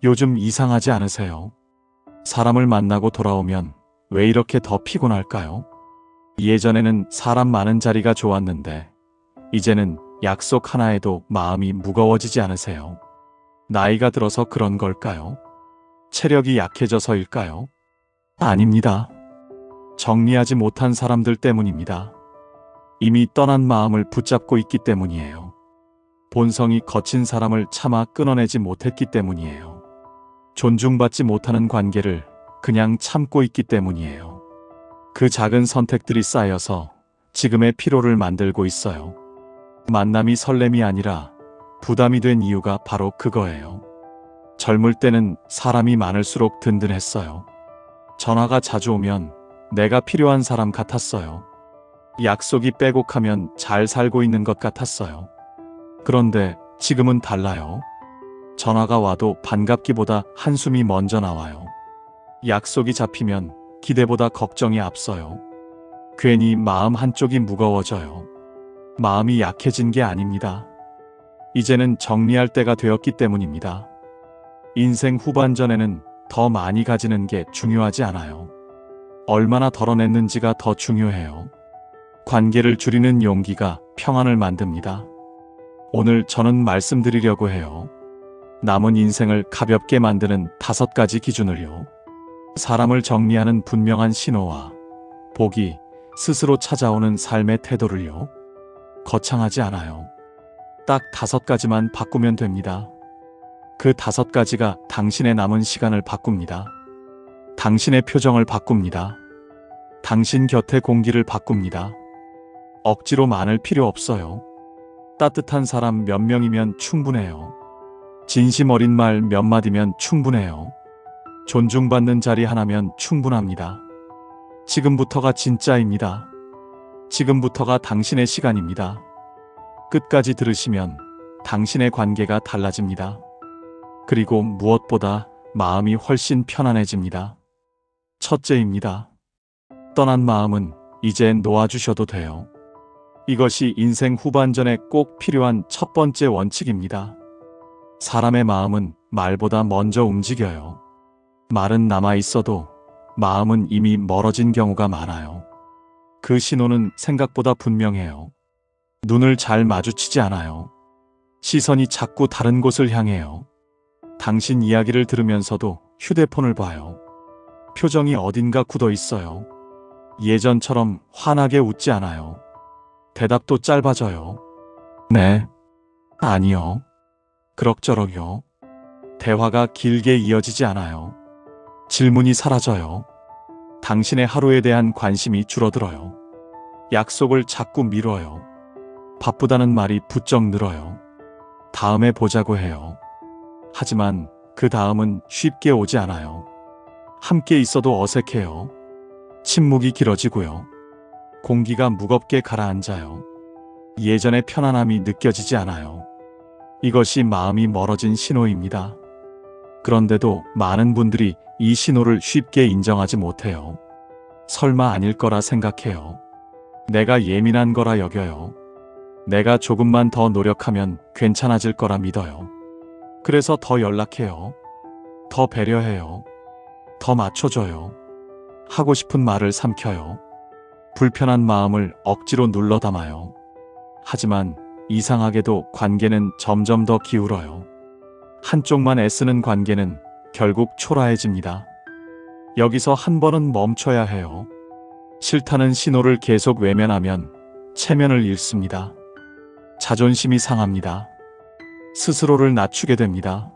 요즘 이상하지 않으세요? 사람을 만나고 돌아오면 왜 이렇게 더 피곤할까요? 예전에는 사람 많은 자리가 좋았는데 이제는 약속 하나에도 마음이 무거워지지 않으세요? 나이가 들어서 그런 걸까요? 체력이 약해져서일까요? 아닙니다. 정리하지 못한 사람들 때문입니다. 이미 떠난 마음을 붙잡고 있기 때문이에요. 본성이 거친 사람을 차마 끊어내지 못했기 때문이에요. 존중받지 못하는 관계를 그냥 참고 있기 때문이에요. 그 작은 선택들이 쌓여서 지금의 피로를 만들고 있어요. 만남이 설렘이 아니라 부담이 된 이유가 바로 그거예요. 젊을 때는 사람이 많을수록 든든했어요. 전화가 자주 오면 내가 필요한 사람 같았어요. 약속이 빼곡하면 잘 살고 있는 것 같았어요. 그런데 지금은 달라요. 전화가 와도 반갑기보다 한숨이 먼저 나와요. 약속이 잡히면 기대보다 걱정이 앞서요. 괜히 마음 한쪽이 무거워져요. 마음이 약해진 게 아닙니다. 이제는 정리할 때가 되었기 때문입니다. 인생 후반전에는 더 많이 가지는 게 중요하지 않아요. 얼마나 덜어냈는지가 더 중요해요. 관계를 줄이는 용기가 평안을 만듭니다. 오늘 저는 말씀드리려고 해요. 남은 인생을 가볍게 만드는 5가지 기준을요. 사람을 정리하는 분명한 신호와 복이 스스로 찾아오는 삶의 태도를요. 거창하지 않아요. 딱 5가지만 바꾸면 됩니다. 그 5가지가 당신의 남은 시간을 바꿉니다. 당신의 표정을 바꿉니다. 당신 곁의 공기를 바꿉니다. 억지로 많을 필요 없어요. 따뜻한 사람 몇 명이면 충분해요. 진심 어린 말 몇 마디면 충분해요. 존중받는 자리 하나면 충분합니다. 지금부터가 진짜입니다. 지금부터가 당신의 시간입니다. 끝까지 들으시면 당신의 관계가 달라집니다. 그리고 무엇보다 마음이 훨씬 편안해집니다. 첫째입니다. 떠난 마음은 이제 놓아주셔도 돼요. 이것이 인생 후반전에 꼭 필요한 첫 번째 원칙입니다. 사람의 마음은 말보다 먼저 움직여요. 말은 남아있어도 마음은 이미 멀어진 경우가 많아요. 그 신호는 생각보다 분명해요. 눈을 잘 마주치지 않아요. 시선이 자꾸 다른 곳을 향해요. 당신 이야기를 들으면서도 휴대폰을 봐요. 표정이 어딘가 굳어 있어요. 예전처럼 환하게 웃지 않아요. 대답도 짧아져요. 네. 아니요. 그럭저럭요. 대화가 길게 이어지지 않아요. 질문이 사라져요. 당신의 하루에 대한 관심이 줄어들어요. 약속을 자꾸 미뤄요. 바쁘다는 말이 부쩍 늘어요. 다음에 보자고 해요. 하지만 그 다음은 쉽게 오지 않아요. 함께 있어도 어색해요. 침묵이 길어지고요. 공기가 무겁게 가라앉아요. 예전의 편안함이 느껴지지 않아요. 이것이 마음이 멀어진 신호입니다. 그런데도 많은 분들이 이 신호를 쉽게 인정하지 못해요. 설마 아닐 거라 생각해요. 내가 예민한 거라 여겨요. 내가 조금만 더 노력하면 괜찮아질 거라 믿어요. 그래서 더 연락해요. 더 배려해요. 더 맞춰줘요. 하고 싶은 말을 삼켜요. 불편한 마음을 억지로 눌러 담아요. 하지만 이상하게도 관계는 점점 더 기울어요. 한쪽만 애쓰는 관계는 결국 초라해집니다. 여기서 한 번은 멈춰야 해요. 싫다는 신호를 계속 외면하면 체면을 잃습니다. 자존심이 상합니다. 스스로를 낮추게 됩니다.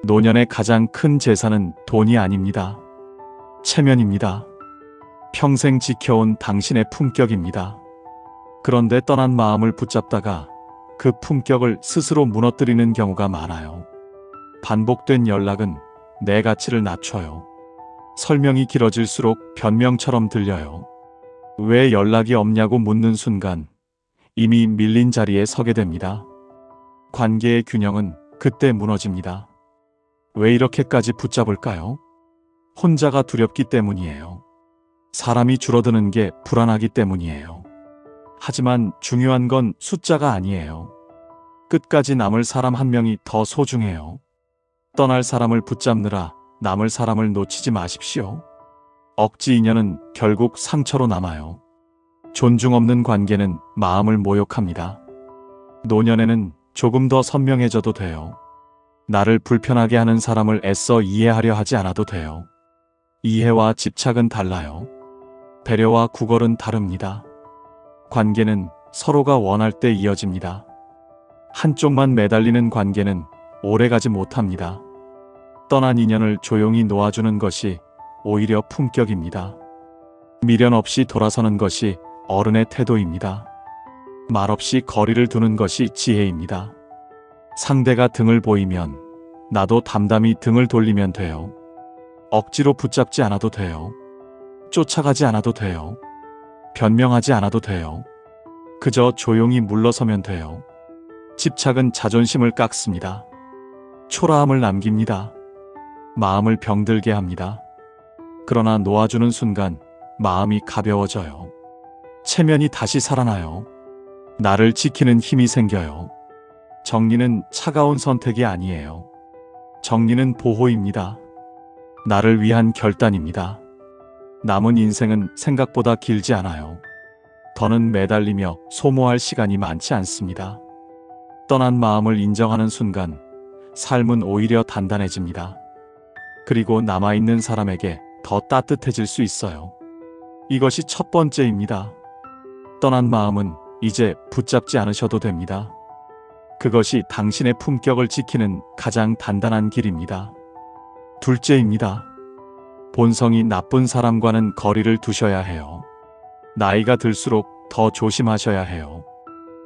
노년의 가장 큰 재산은 돈이 아닙니다. 체면입니다. 평생 지켜온 당신의 품격입니다. 그런데 떠난 마음을 붙잡다가 그 품격을 스스로 무너뜨리는 경우가 많아요. 반복된 연락은 내 가치를 낮춰요. 설명이 길어질수록 변명처럼 들려요. 왜 연락이 없냐고 묻는 순간 이미 밀린 자리에 서게 됩니다. 관계의 균형은 그때 무너집니다. 왜 이렇게까지 붙잡을까요? 혼자가 두렵기 때문이에요. 사람이 줄어드는 게 불안하기 때문이에요. 하지만 중요한 건 숫자가 아니에요. 끝까지 남을 사람 한 명이 더 소중해요. 떠날 사람을 붙잡느라 남을 사람을 놓치지 마십시오. 억지 인연은 결국 상처로 남아요. 존중 없는 관계는 마음을 모욕합니다. 노년에는 조금 더 선명해져도 돼요. 나를 불편하게 하는 사람을 애써 이해하려 하지 않아도 돼요. 이해와 집착은 달라요. 배려와 구걸은 다릅니다. 관계는 서로가 원할 때 이어집니다. 한쪽만 매달리는 관계는 오래가지 못합니다. 떠난 인연을 조용히 놓아주는 것이 오히려 품격입니다. 미련 없이 돌아서는 것이 어른의 태도입니다. 말없이 거리를 두는 것이 지혜입니다. 상대가 등을 보이면 나도 담담히 등을 돌리면 돼요. 억지로 붙잡지 않아도 돼요. 쫓아가지 않아도 돼요. 변명하지 않아도 돼요. 그저 조용히 물러서면 돼요. 집착은 자존심을 깎습니다. 초라함을 남깁니다. 마음을 병들게 합니다. 그러나 놓아주는 순간 마음이 가벼워져요. 체면이 다시 살아나요. 나를 지키는 힘이 생겨요. 정리는 차가운 선택이 아니에요. 정리는 보호입니다. 나를 위한 결단입니다. 남은 인생은 생각보다 길지 않아요. 더는 매달리며 소모할 시간이 많지 않습니다. 떠난 마음을 인정하는 순간 삶은 오히려 단단해집니다. 그리고 남아있는 사람에게 더 따뜻해질 수 있어요. 이것이 첫 번째입니다. 떠난 마음은 이제 붙잡지 않으셔도 됩니다. 그것이 당신의 품격을 지키는 가장 단단한 길입니다. 둘째입니다. 본성이 나쁜 사람과는 거리를 두셔야 해요. 나이가 들수록 더 조심하셔야 해요.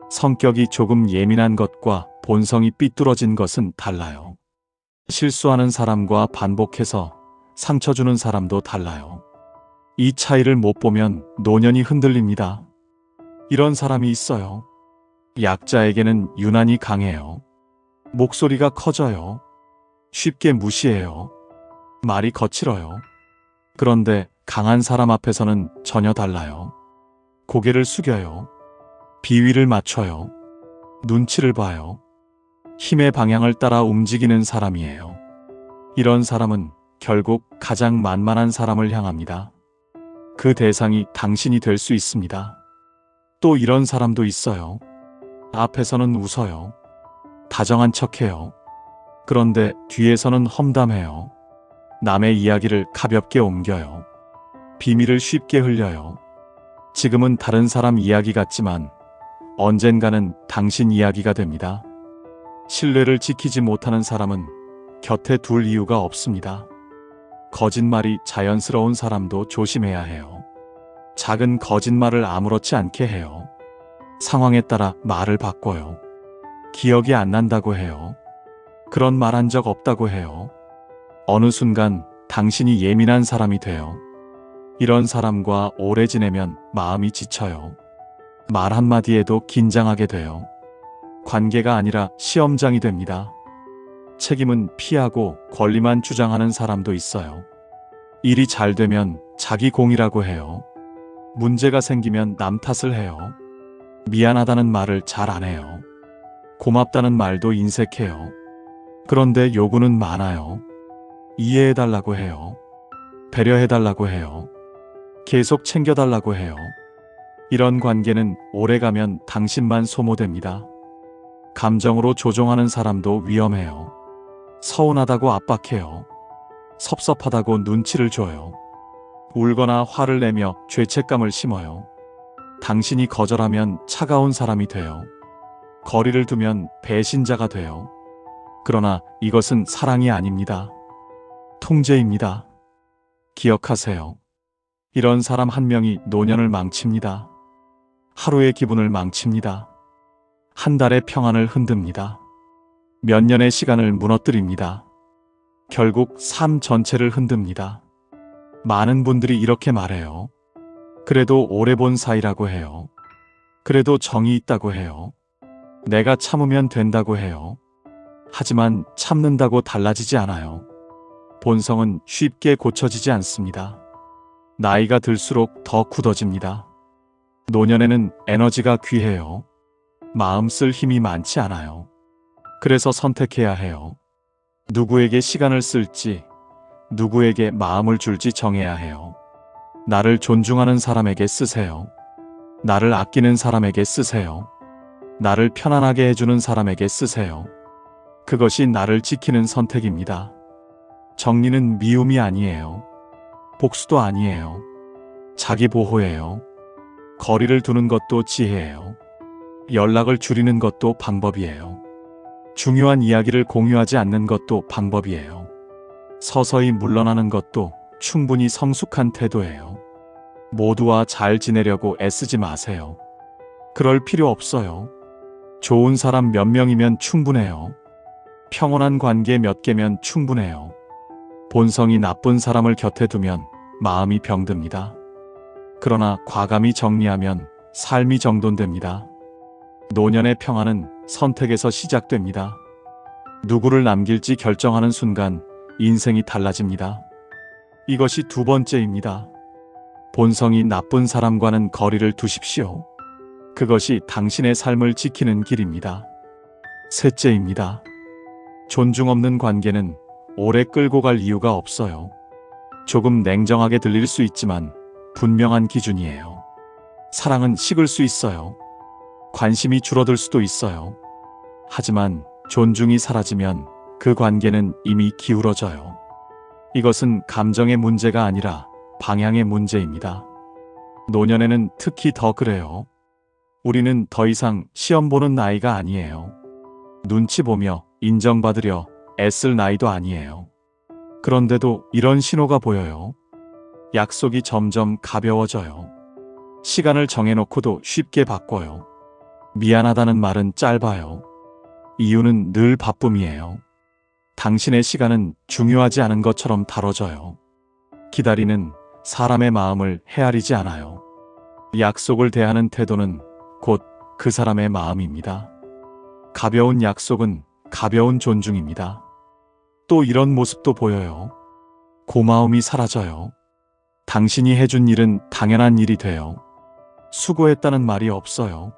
성격이 조금 예민한 것과 본성이 삐뚤어진 것은 달라요. 실수하는 사람과 반복해서 상처 주는 사람도 달라요. 이 차이를 못 보면 노년이 흔들립니다. 이런 사람이 있어요. 약자에게는 유난히 강해요. 목소리가 커져요. 쉽게 무시해요. 말이 거칠어요. 그런데 강한 사람 앞에서는 전혀 달라요. 고개를 숙여요. 비위를 맞춰요. 눈치를 봐요. 힘의 방향을 따라 움직이는 사람이에요. 이런 사람은 결국 가장 만만한 사람을 향합니다. 그 대상이 당신이 될 수 있습니다. 또 이런 사람도 있어요. 앞에서는 웃어요. 다정한 척해요. 그런데 뒤에서는 험담해요. 남의 이야기를 가볍게 옮겨요. 비밀을 쉽게 흘려요. 지금은 다른 사람 이야기 같지만 언젠가는 당신 이야기가 됩니다. 신뢰를 지키지 못하는 사람은 곁에 둘 이유가 없습니다. 거짓말이 자연스러운 사람도 조심해야 해요. 작은 거짓말을 아무렇지 않게 해요. 상황에 따라 말을 바꿔요. 기억이 안 난다고 해요. 그런 말 한 적 없다고 해요. 어느 순간 당신이 예민한 사람이 돼요. 이런 사람과 오래 지내면 마음이 지쳐요. 말 한마디에도 긴장하게 돼요. 관계가 아니라 시험장이 됩니다. 책임은 피하고 권리만 주장하는 사람도 있어요. 일이 잘 되면 자기 공이라고 해요. 문제가 생기면 남 탓을 해요. 미안하다는 말을 잘 안 해요. 고맙다는 말도 인색해요. 그런데 요구는 많아요. 이해해달라고 해요. 배려해달라고 해요. 계속 챙겨달라고 해요. 이런 관계는 오래가면 당신만 소모됩니다. 감정으로 조종하는 사람도 위험해요. 서운하다고 압박해요. 섭섭하다고 눈치를 줘요. 울거나 화를 내며 죄책감을 심어요. 당신이 거절하면 차가운 사람이 돼요. 거리를 두면 배신자가 돼요. 그러나 이것은 사랑이 아닙니다. 통제입니다. 기억하세요. 이런 사람 한 명이 노년을 망칩니다. 하루의 기분을 망칩니다. 한 달의 평안을 흔듭니다. 몇 년의 시간을 무너뜨립니다. 결국 삶 전체를 흔듭니다. 많은 분들이 이렇게 말해요. 그래도 오래 본 사이라고 해요. 그래도 정이 있다고 해요. 내가 참으면 된다고 해요. 하지만 참는다고 달라지지 않아요. 본성은 쉽게 고쳐지지 않습니다. 나이가 들수록 더 굳어집니다. 노년에는 에너지가 귀해요. 마음 쓸 힘이 많지 않아요. 그래서 선택해야 해요. 누구에게 시간을 쓸지, 누구에게 마음을 줄지 정해야 해요. 나를 존중하는 사람에게 쓰세요. 나를 아끼는 사람에게 쓰세요. 나를 편안하게 해주는 사람에게 쓰세요. 그것이 나를 지키는 선택입니다. 정리는 미움이 아니에요. 복수도 아니에요. 자기 보호예요. 거리를 두는 것도 지혜예요. 연락을 줄이는 것도 방법이에요. 중요한 이야기를 공유하지 않는 것도 방법이에요. 서서히 물러나는 것도 충분히 성숙한 태도예요. 모두와 잘 지내려고 애쓰지 마세요. 그럴 필요 없어요. 좋은 사람 몇 명이면 충분해요. 평온한 관계 몇 개면 충분해요. 본성이 나쁜 사람을 곁에 두면 마음이 병듭니다. 그러나 과감히 정리하면 삶이 정돈됩니다. 노년의 평안은 선택에서 시작됩니다. 누구를 남길지 결정하는 순간 인생이 달라집니다. 이것이 두 번째입니다. 본성이 나쁜 사람과는 거리를 두십시오. 그것이 당신의 삶을 지키는 길입니다. 셋째입니다. 존중 없는 관계는 오래 끌고 갈 이유가 없어요. 조금 냉정하게 들릴 수 있지만 분명한 기준이에요. 사랑은 식을 수 있어요. 관심이 줄어들 수도 있어요. 하지만 존중이 사라지면 그 관계는 이미 기울어져요. 이것은 감정의 문제가 아니라 방향의 문제입니다. 노년에는 특히 더 그래요. 우리는 더 이상 시험 보는 나이가 아니에요. 눈치 보며 인정받으려 애쓸 나이도 아니에요. 그런데도 이런 신호가 보여요. 약속이 점점 가벼워져요. 시간을 정해놓고도 쉽게 바꿔요. 미안하다는 말은 짧아요. 이유는 늘 바쁨이에요. 당신의 시간은 중요하지 않은 것처럼 다뤄져요. 기다리는 사람의 마음을 헤아리지 않아요. 약속을 대하는 태도는 곧 그 사람의 마음입니다. 가벼운 약속은 가벼운 존중입니다. 또 이런 모습도 보여요. 고마움이 사라져요. 당신이 해준 일은 당연한 일이 돼요. 수고했다는 말이 없어요.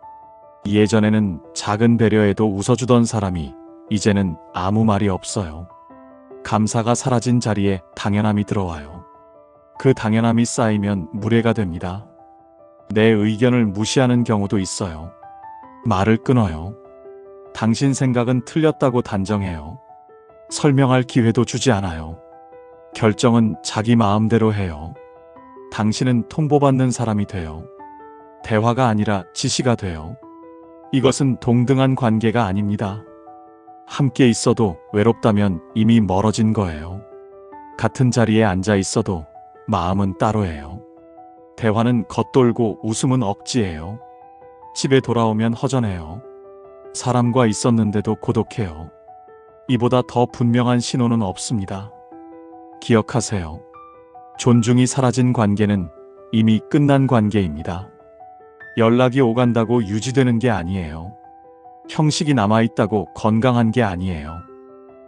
예전에는 작은 배려에도 웃어주던 사람이 이제는 아무 말이 없어요. 감사가 사라진 자리에 당연함이 들어와요. 그 당연함이 쌓이면 무례가 됩니다. 내 의견을 무시하는 경우도 있어요. 말을 끊어요. 당신 생각은 틀렸다고 단정해요. 설명할 기회도 주지 않아요. 결정은 자기 마음대로 해요. 당신은 통보받는 사람이 돼요. 대화가 아니라 지시가 돼요. 이것은 동등한 관계가 아닙니다. 함께 있어도 외롭다면 이미 멀어진 거예요. 같은 자리에 앉아 있어도 마음은 따로예요. 대화는 겉돌고 웃음은 억지예요. 집에 돌아오면 허전해요. 사람과 있었는데도 고독해요. 이보다 더 분명한 신호는 없습니다. 기억하세요. 존중이 사라진 관계는 이미 끝난 관계입니다. 연락이 오간다고 유지되는 게 아니에요. 형식이 남아있다고 건강한 게 아니에요.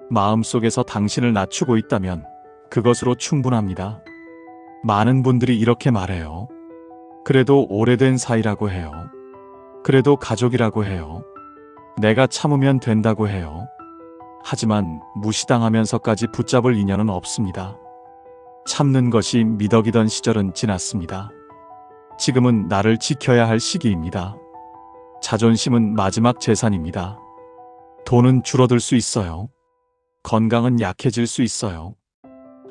마음속에서 당신을 낮추고 있다면 그것으로 충분합니다. 많은 분들이 이렇게 말해요. 그래도 오래된 사이라고 해요. 그래도 가족이라고 해요. 내가 참으면 된다고 해요. 하지만 무시당하면서까지 붙잡을 인연은 없습니다. 참는 것이 미덕이던 시절은 지났습니다. 지금은 나를 지켜야 할 시기입니다. 자존심은 마지막 재산입니다. 돈은 줄어들 수 있어요. 건강은 약해질 수 있어요.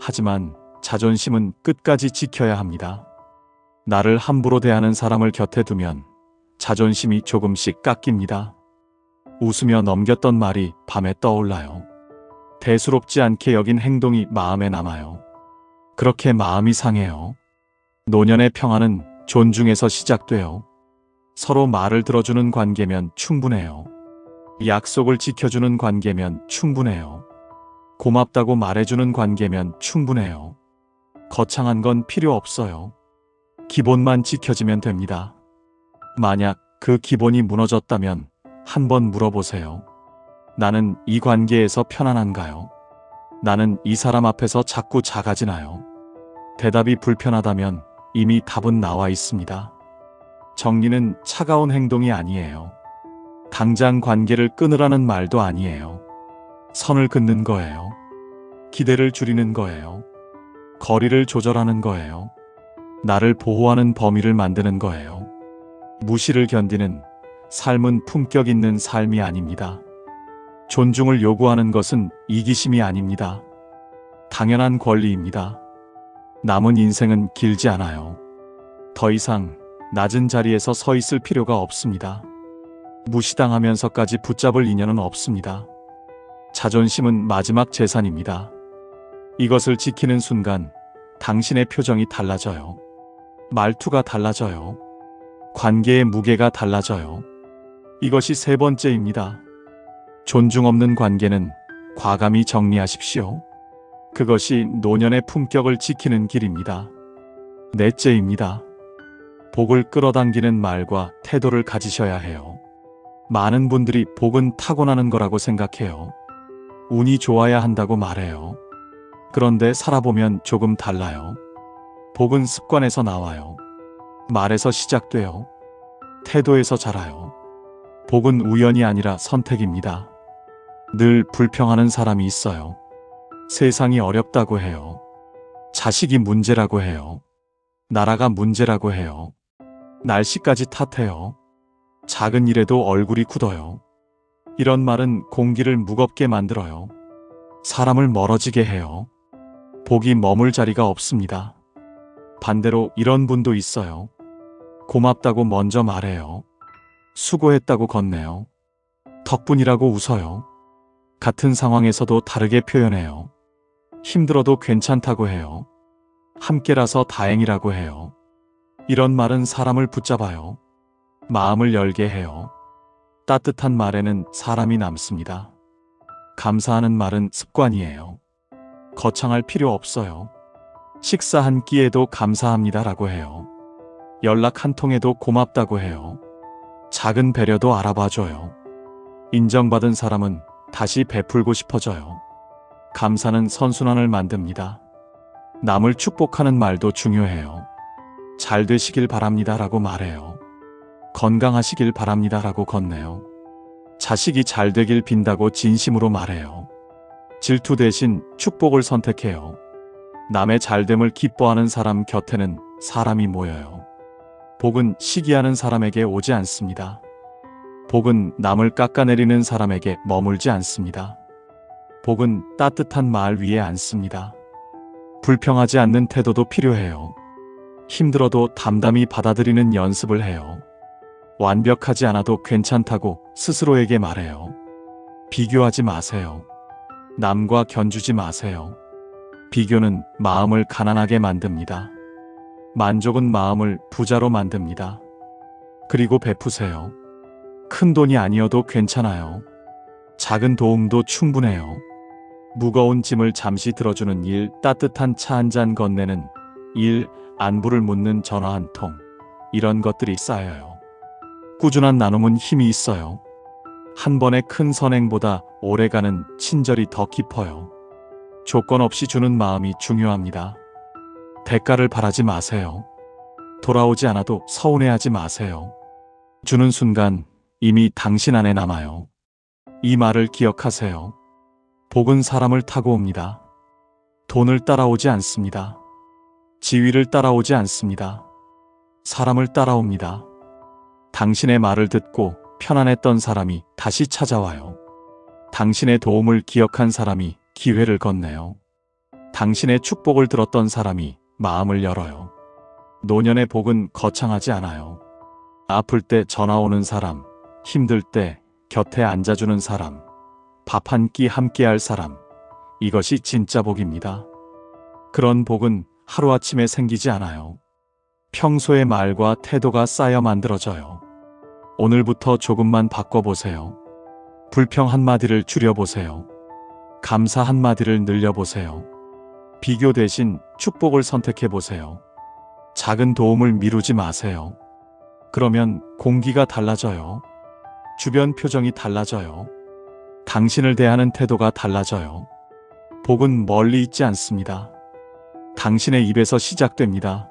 하지만 자존심은 끝까지 지켜야 합니다. 나를 함부로 대하는 사람을 곁에 두면 자존심이 조금씩 깎입니다. 웃으며 넘겼던 말이 밤에 떠올라요. 대수롭지 않게 여긴 행동이 마음에 남아요. 그렇게 마음이 상해요. 노년의 평안은 존중에서 시작돼요. 서로 말을 들어주는 관계면 충분해요. 약속을 지켜주는 관계면 충분해요. 고맙다고 말해주는 관계면 충분해요. 거창한 건 필요 없어요. 기본만 지켜지면 됩니다. 만약 그 기본이 무너졌다면 한번 물어보세요. 나는 이 관계에서 편안한가요? 나는 이 사람 앞에서 자꾸 작아지나요? 대답이 불편하다면 이미 답은 나와 있습니다. 정리는 차가운 행동이 아니에요. 당장 관계를 끊으라는 말도 아니에요. 선을 긋는 거예요. 기대를 줄이는 거예요. 거리를 조절하는 거예요. 나를 보호하는 범위를 만드는 거예요. 무시를 견디는 삶은 품격 있는 삶이 아닙니다. 존중을 요구하는 것은 이기심이 아닙니다. 당연한 권리입니다. 남은 인생은 길지 않아요. 더 이상 낮은 자리에서 서 있을 필요가 없습니다. 무시당하면서까지 붙잡을 인연은 없습니다. 자존심은 마지막 재산입니다. 이것을 지키는 순간 당신의 표정이 달라져요. 말투가 달라져요. 관계의 무게가 달라져요. 이것이 세 번째입니다. 존중 없는 관계는 과감히 정리하십시오. 그것이 노년의 품격을 지키는 길입니다. 넷째입니다. 복을 끌어당기는 말과 태도를 가지셔야 해요. 많은 분들이 복은 타고나는 거라고 생각해요. 운이 좋아야 한다고 말해요. 그런데 살아보면 조금 달라요. 복은 습관에서 나와요. 말에서 시작돼요. 태도에서 자라요. 복은 우연이 아니라 선택입니다. 늘 불평하는 사람이 있어요. 세상이 어렵다고 해요. 자식이 문제라고 해요. 나라가 문제라고 해요. 날씨까지 탓해요. 작은 일에도 얼굴이 굳어요. 이런 말은 공기를 무겁게 만들어요. 사람을 멀어지게 해요. 복이 머물 자리가 없습니다. 반대로 이런 분도 있어요. 고맙다고 먼저 말해요. 수고했다고 건네요. 덕분이라고 웃어요. 같은 상황에서도 다르게 표현해요. 힘들어도 괜찮다고 해요. 함께라서 다행이라고 해요. 이런 말은 사람을 붙잡아요. 마음을 열게 해요. 따뜻한 말에는 사람이 남습니다. 감사하는 말은 습관이에요. 거창할 필요 없어요. 식사 한 끼에도 감사합니다라고 해요. 연락 한 통에도 고맙다고 해요. 작은 배려도 알아봐줘요. 인정받은 사람은 다시 베풀고 싶어져요. 감사는 선순환을 만듭니다. 남을 축복하는 말도 중요해요. 잘 되시길 바랍니다라고 말해요. 건강하시길 바랍니다라고 건네요. 자식이 잘 되길 빈다고 진심으로 말해요. 질투 대신 축복을 선택해요. 남의 잘됨을 기뻐하는 사람 곁에는 사람이 모여요. 복은 시기하는 사람에게 오지 않습니다. 복은 남을 깎아내리는 사람에게 머물지 않습니다. 복은 따뜻한 말 위에 앉습니다. 불평하지 않는 태도도 필요해요. 힘들어도 담담히 받아들이는 연습을 해요. 완벽하지 않아도 괜찮다고 스스로에게 말해요. 비교하지 마세요. 남과 견주지 마세요. 비교는 마음을 가난하게 만듭니다. 만족은 마음을 부자로 만듭니다. 그리고 베푸세요. 큰 돈이 아니어도 괜찮아요. 작은 도움도 충분해요. 무거운 짐을 잠시 들어주는 일, 따뜻한 차 한 잔 건네는 일, 안부를 묻는 전화 한 통, 이런 것들이 쌓여요. 꾸준한 나눔은 힘이 있어요. 한 번의 큰 선행보다 오래가는 친절이 더 깊어요. 조건 없이 주는 마음이 중요합니다. 대가를 바라지 마세요. 돌아오지 않아도 서운해하지 마세요. 주는 순간 이미 당신 안에 남아요. 이 말을 기억하세요. 복은 사람을 타고 옵니다. 돈을 따라오지 않습니다. 지위를 따라오지 않습니다. 사람을 따라옵니다. 당신의 말을 듣고 편안했던 사람이 다시 찾아와요. 당신의 도움을 기억한 사람이 기회를 건네요. 당신의 축복을 들었던 사람이 마음을 열어요. 노년의 복은 거창하지 않아요. 아플 때 전화 오는 사람, 힘들 때 곁에 앉아주는 사람, 밥 한 끼 함께할 사람, 이것이 진짜 복입니다. 그런 복은 하루아침에 생기지 않아요. 평소의 말과 태도가 쌓여 만들어져요. 오늘부터 조금만 바꿔보세요. 불평 한마디를 줄여보세요. 감사 한마디를 늘려보세요. 비교 대신 축복을 선택해보세요. 작은 도움을 미루지 마세요. 그러면 공기가 달라져요. 주변 표정이 달라져요. 당신을 대하는 태도가 달라져요. 복은 멀리 있지 않습니다. 당신의 입에서 시작됩니다.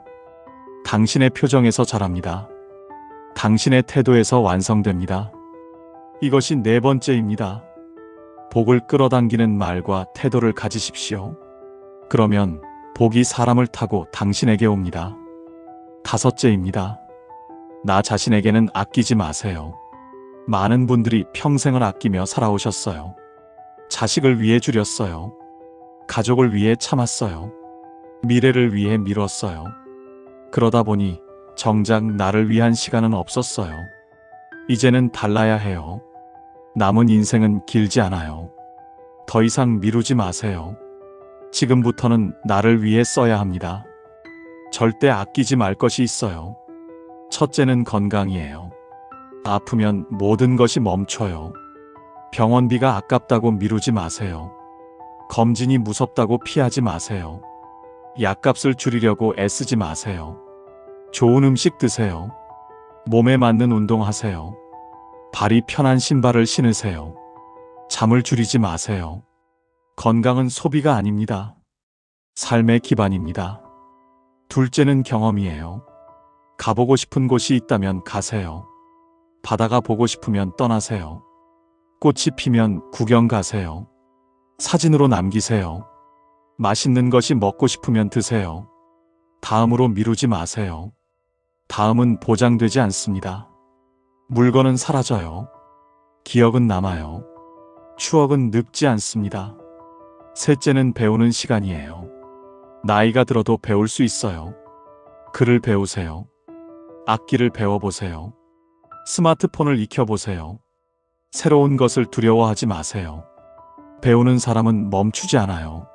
당신의 표정에서 자랍니다. 당신의 태도에서 완성됩니다. 이것이 네 번째입니다. 복을 끌어당기는 말과 태도를 가지십시오. 그러면 복이 사람을 타고 당신에게 옵니다. 다섯째입니다. 나 자신에게는 아끼지 마세요. 많은 분들이 평생을 아끼며 살아오셨어요. 자식을 위해 줄였어요. 가족을 위해 참았어요. 미래를 위해 미뤘어요. 그러다 보니 정작 나를 위한 시간은 없었어요. 이제는 달라야 해요. 남은 인생은 길지 않아요. 더 이상 미루지 마세요. 지금부터는 나를 위해 써야 합니다. 절대 아끼지 말 것이 있어요. 첫째는 건강이에요. 아프면 모든 것이 멈춰요. 병원비가 아깝다고 미루지 마세요. 검진이 무섭다고 피하지 마세요. 약값을 줄이려고 애쓰지 마세요. 좋은 음식 드세요. 몸에 맞는 운동하세요. 발이 편한 신발을 신으세요. 잠을 줄이지 마세요. 건강은 소비가 아닙니다. 삶의 기반입니다. 둘째는 경험이에요. 가보고 싶은 곳이 있다면 가세요. 바다가 보고 싶으면 떠나세요. 꽃이 피면 구경 가세요. 사진으로 남기세요. 맛있는 것이 먹고 싶으면 드세요. 다음으로 미루지 마세요. 다음은 보장되지 않습니다. 물건은 사라져요. 기억은 남아요. 추억은 늙지 않습니다. 셋째는 배우는 시간이에요. 나이가 들어도 배울 수 있어요. 글을 배우세요. 악기를 배워보세요. 스마트폰을 익혀보세요. 새로운 것을 두려워하지 마세요. 배우는 사람은 멈추지 않아요.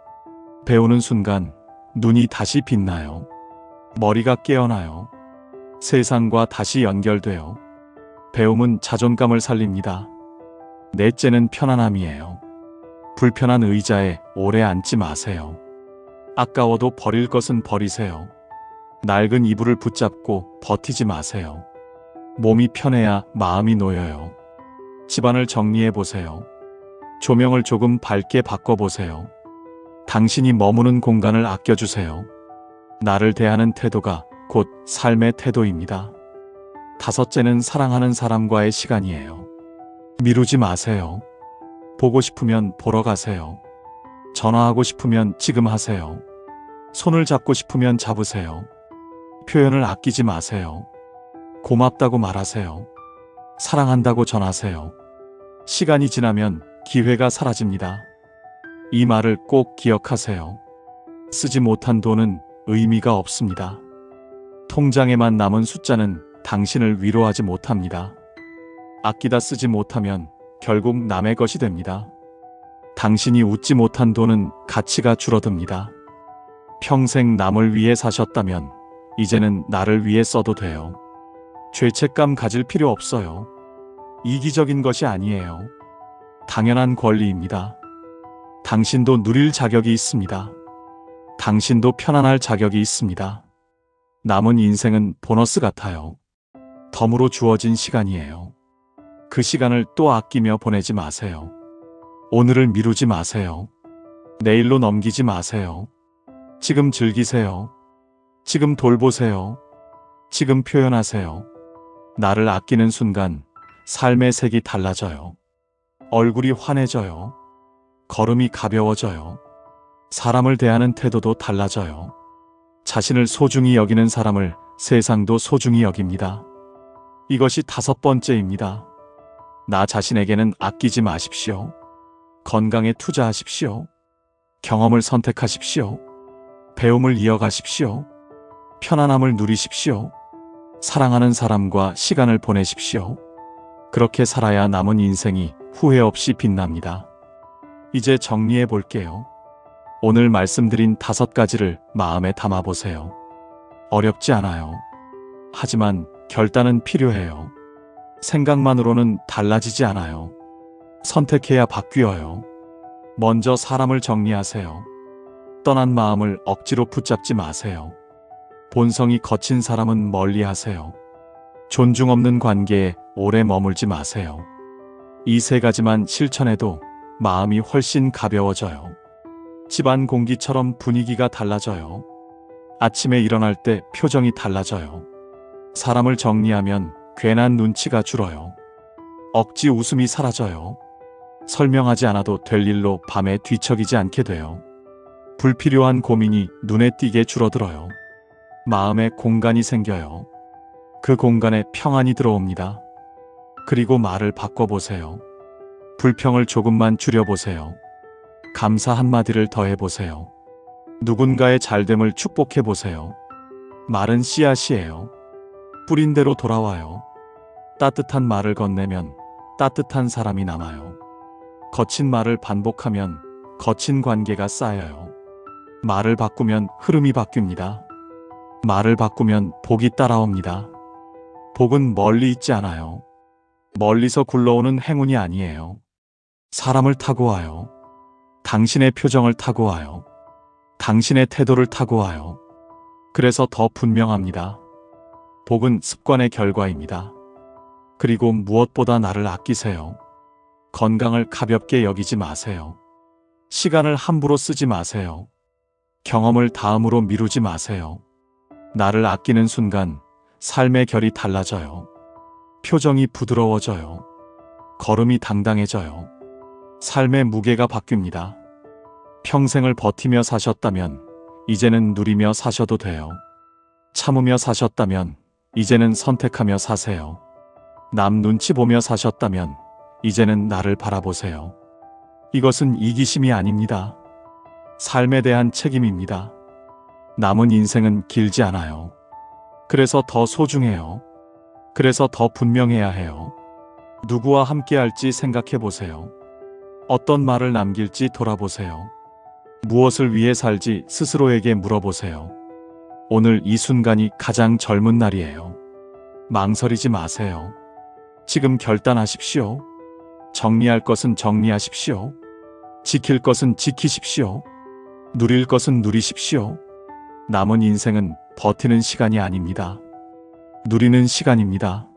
배우는 순간 눈이 다시 빛나요. 머리가 깨어나요. 세상과 다시 연결돼요. 배움은 자존감을 살립니다. 넷째는 편안함이에요. 불편한 의자에 오래 앉지 마세요. 아까워도 버릴 것은 버리세요. 낡은 이불을 붙잡고 버티지 마세요. 몸이 편해야 마음이 놓여요. 집안을 정리해 보세요. 조명을 조금 밝게 바꿔보세요. 당신이 머무는 공간을 아껴주세요. 나를 대하는 태도가 곧 삶의 태도입니다. 다섯째는 사랑하는 사람과의 시간이에요. 미루지 마세요. 보고 싶으면 보러 가세요. 전화하고 싶으면 지금 하세요. 손을 잡고 싶으면 잡으세요. 표현을 아끼지 마세요. 고맙다고 말하세요. 사랑한다고 전하세요. 시간이 지나면 기회가 사라집니다. 이 말을 꼭 기억하세요. 쓰지 못한 돈은 의미가 없습니다. 통장에만 남은 숫자는 당신을 위로하지 못합니다. 아끼다 쓰지 못하면 결국 남의 것이 됩니다. 당신이 웃지 못한 돈은 가치가 줄어듭니다. 평생 남을 위해 사셨다면 이제는 나를 위해 써도 돼요. 죄책감 가질 필요 없어요. 이기적인 것이 아니에요. 당연한 권리입니다. 당신도 누릴 자격이 있습니다. 당신도 편안할 자격이 있습니다. 남은 인생은 보너스 같아요. 덤으로 주어진 시간이에요. 그 시간을 또 아끼며 보내지 마세요. 오늘을 미루지 마세요. 내일로 넘기지 마세요. 지금 즐기세요. 지금 돌보세요. 지금 표현하세요. 나를 아끼는 순간 삶의 색이 달라져요. 얼굴이 환해져요. 걸음이 가벼워져요. 사람을 대하는 태도도 달라져요. 자신을 소중히 여기는 사람을 세상도 소중히 여깁니다. 이것이 다섯 번째입니다. 나 자신에게는 아끼지 마십시오. 건강에 투자하십시오. 경험을 선택하십시오. 배움을 이어가십시오. 편안함을 누리십시오. 사랑하는 사람과 시간을 보내십시오. 그렇게 살아야 남은 인생이 후회 없이 빛납니다. 이제 정리해 볼게요. 오늘 말씀드린 5가지를 마음에 담아보세요. 어렵지 않아요. 하지만 결단은 필요해요. 생각만으로는 달라지지 않아요. 선택해야 바뀌어요. 먼저 사람을 정리하세요. 떠난 마음을 억지로 붙잡지 마세요. 본성이 거친 사람은 멀리하세요. 존중 없는 관계에 오래 머물지 마세요. 이 3가지만 실천해도 마음이 훨씬 가벼워져요. 집안 공기처럼 분위기가 달라져요. 아침에 일어날 때 표정이 달라져요. 사람을 정리하면 괜한 눈치가 줄어요. 억지 웃음이 사라져요. 설명하지 않아도 될 일로 밤에 뒤척이지 않게 돼요. 불필요한 고민이 눈에 띄게 줄어들어요. 마음에 공간이 생겨요. 그 공간에 평안이 들어옵니다. 그리고 말을 바꿔보세요. 불평을 조금만 줄여보세요. 감사 한마디를 더해보세요. 누군가의 잘됨을 축복해보세요. 말은 씨앗이에요. 뿌린 대로 돌아와요. 따뜻한 말을 건네면 따뜻한 사람이 남아요. 거친 말을 반복하면 거친 관계가 쌓여요. 말을 바꾸면 흐름이 바뀝니다. 말을 바꾸면 복이 따라옵니다. 복은 멀리 있지 않아요. 멀리서 굴러오는 행운이 아니에요. 사람을 타고 와요. 당신의 표정을 타고 와요. 당신의 태도를 타고 와요. 그래서 더 분명합니다. 복은 습관의 결과입니다. 그리고 무엇보다 나를 아끼세요. 건강을 가볍게 여기지 마세요. 시간을 함부로 쓰지 마세요. 경험을 다음으로 미루지 마세요. 나를 아끼는 순간 삶의 결이 달라져요. 표정이 부드러워져요. 걸음이 당당해져요. 삶의 무게가 바뀝니다. 평생을 버티며 사셨다면 이제는 누리며 사셔도 돼요. 참으며 사셨다면 이제는 선택하며 사세요. 남 눈치 보며 사셨다면 이제는 나를 바라보세요. 이것은 이기심이 아닙니다. 삶에 대한 책임입니다. 남은 인생은 길지 않아요. 그래서 더 소중해요. 그래서 더 분명해야 해요. 누구와 함께 할지 생각해 보세요. 어떤 말을 남길지 돌아보세요. 무엇을 위해 살지 스스로에게 물어보세요. 오늘 이 순간이 가장 젊은 날이에요. 망설이지 마세요. 지금 결단하십시오. 정리할 것은 정리하십시오. 지킬 것은 지키십시오. 누릴 것은 누리십시오. 남은 인생은 버티는 시간이 아닙니다. 누리는 시간입니다.